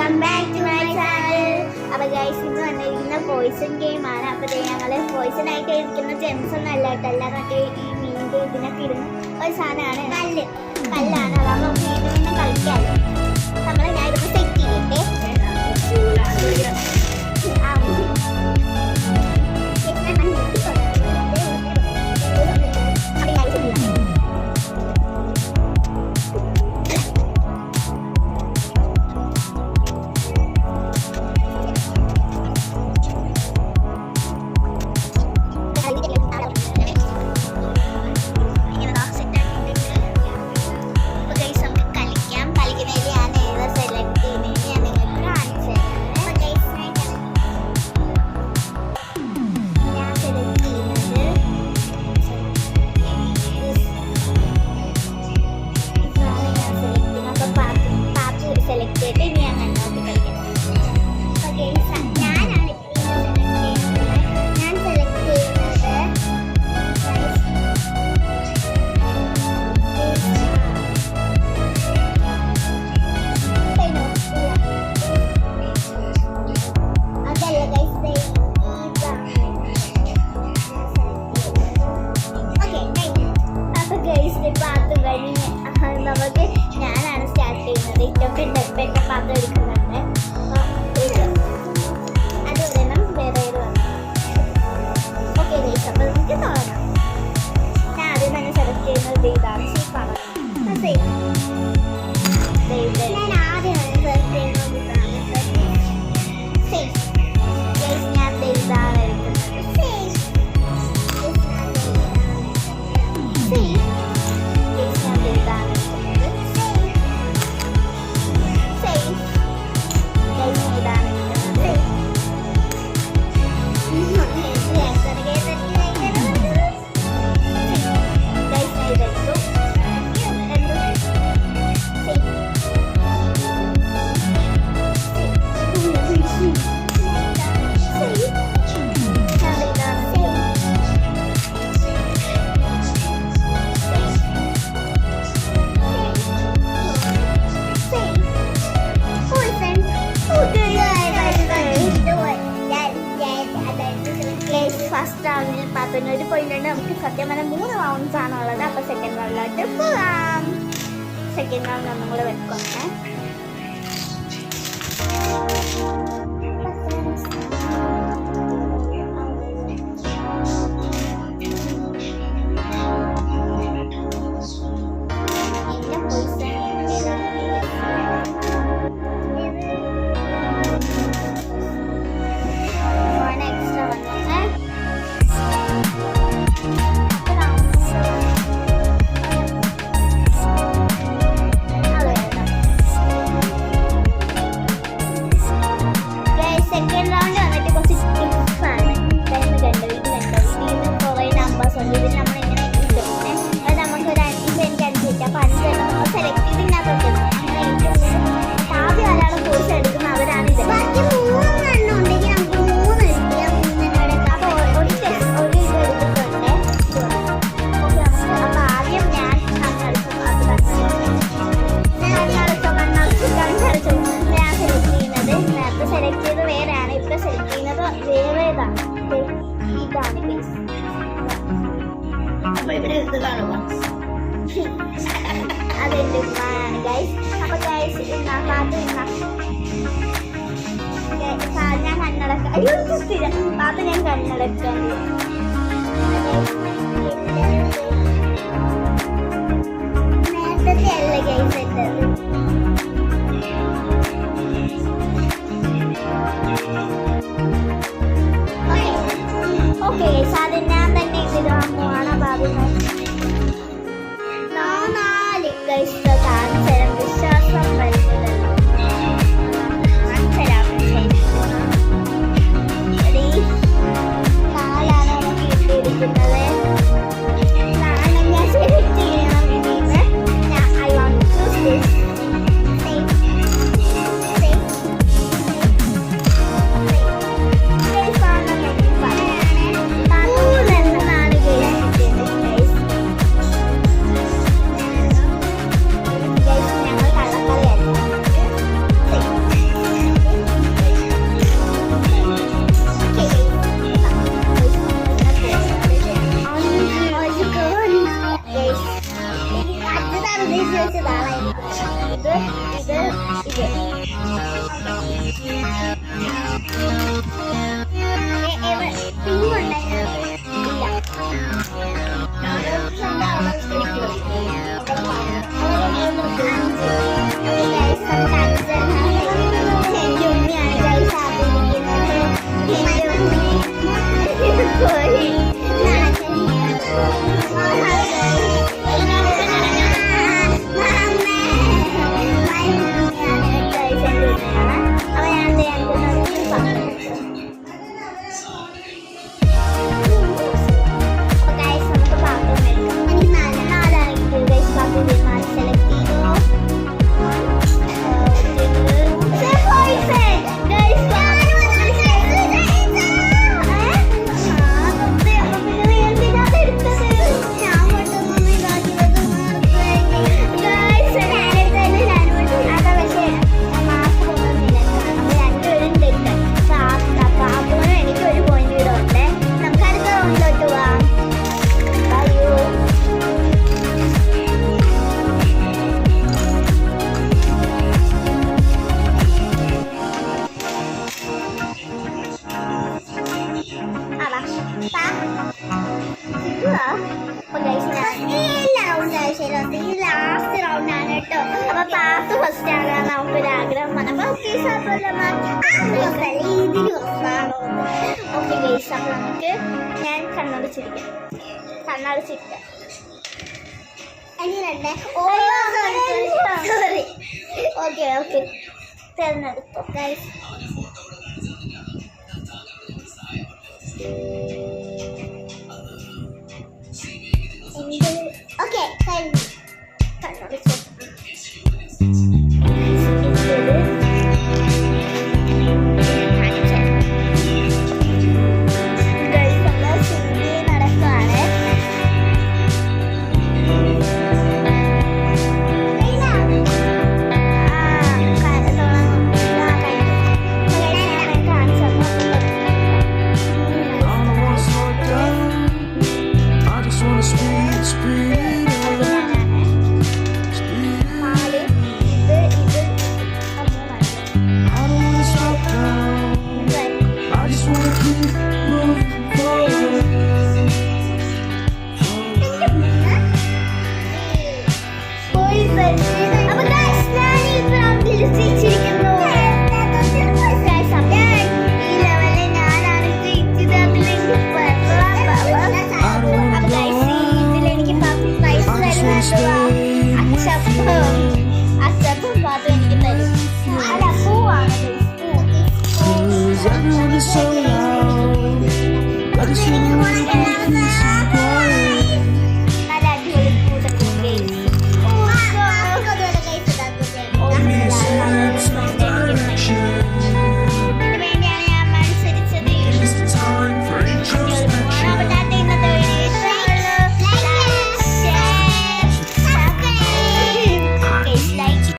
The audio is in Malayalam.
Welcome back to my channel. അപ്പോൾ ഗൈസ് ഇന്ന് വന്നിരിക്കുന്ന പോയിസൺ ഗെയിമാണ്. അപ്പോൾ ഞങ്ങൾ പോയിസൺ ആയിട്ട് ഇരിക്കുന്ന ജെംസ് ഒന്നും അല്ല കേട്ടോ, എല്ലാം മറ്റേ ഈ മീനിൻ്റെ ഇതിനൊക്കെ ഇടുന്ന ഒരു സാധനമാണ്, കല്ലാണ്. അതാകുമ്പോൾ മീനിനെ കളിക്കാമല്ലോ. ഞാൻ ഇതിപ്പോൾ സെറ്റ് ചെയ്യട്ടെ. നമുക്ക് ഞാനാണ് സ്റ്റാർട്ട് ചെയ്യുന്നത്. ഇതൊക്കെ ഡബ്ബൊക്കെ പാത്രം എടുക്കുന്നുണ്ട്. അത് വേണം വേറെ ഓക്കെ ഗൈസ്. അപ്പോൾ നമുക്ക് തുടങ്ങാം. ഞാൻ ആദ്യം തന്നെ സെലക്ട് ചെയ്യുന്നത് ഇതാണ്, ഷേപ്പാണ്. ഞാൻ ആദ്യം തന്നെ സെലക്ട് ചെയ്യുന്നത് ഇതാണ്, സേഫ്. ഗൈസ് ഞാൻ ഇതാണ് എടുക്കുന്നത്, സേഫ്. സേഫ് ഫസ്റ്റ് റൗണ്ടിൽ 11 പോയിന്റ് ഉണ്ട്. നമുക്ക് സത്യം പറഞ്ഞാൽ 3 റൗണ്ട്സ് ആണുള്ളത്. അപ്പോൾ സെക്കൻഡ് റൗണ്ടിലോട്ട് പോകാം. സെക്കൻഡ് റൗണ്ട് ഒന്നും കൂടെ വെക്കണേ. അതെന്റെ ഉമ്മയാണ് ഗൈസ്. അപ്പൊ ഗൈസ് ഞാൻ കണ്ണടക്ക പാത്ത് ഞാൻ കണ്ണടക്കാൻ നേരത്തെ അല്ല ഗൈസ് എത്തത്. ഓക്കെ ഗൈസ്, അത് ഞാൻ തന്നെ ഇതിടാൻ പോവാണ്. ബാബുമായി വിശ്വാസം വരുന്നതല്ലോ. നാലാണ് പിങ്ക്. പിങ്ക് ഉണ്ടായിരുന്നു ഇല്ല. ലാസ്റ്റ് റൗണ്ട് ആണ് കേട്ടോ. അപ്പൊ പാത്ത് ഫസ്റ്റ് ആകാൻ നമുക്കൊരു ആഗ്രഹം വന്നപ്പോ ഓക്കെ ഗൈസ്. അപ്പൊ നമുക്ക് ഞാൻ കണ്ണടച്ചിരിക്കാം. സോറി. ഓക്കെ തിരഞ്ഞെടുത്തു ഗൈസ്. ഓക്കെ കഴിഞ്ഞു. കണ്ണടച്ചു. അച്ചപ്പം പാത്രം എനിക്ക് തരും. അല്ല പൂവാണ്. I just wanna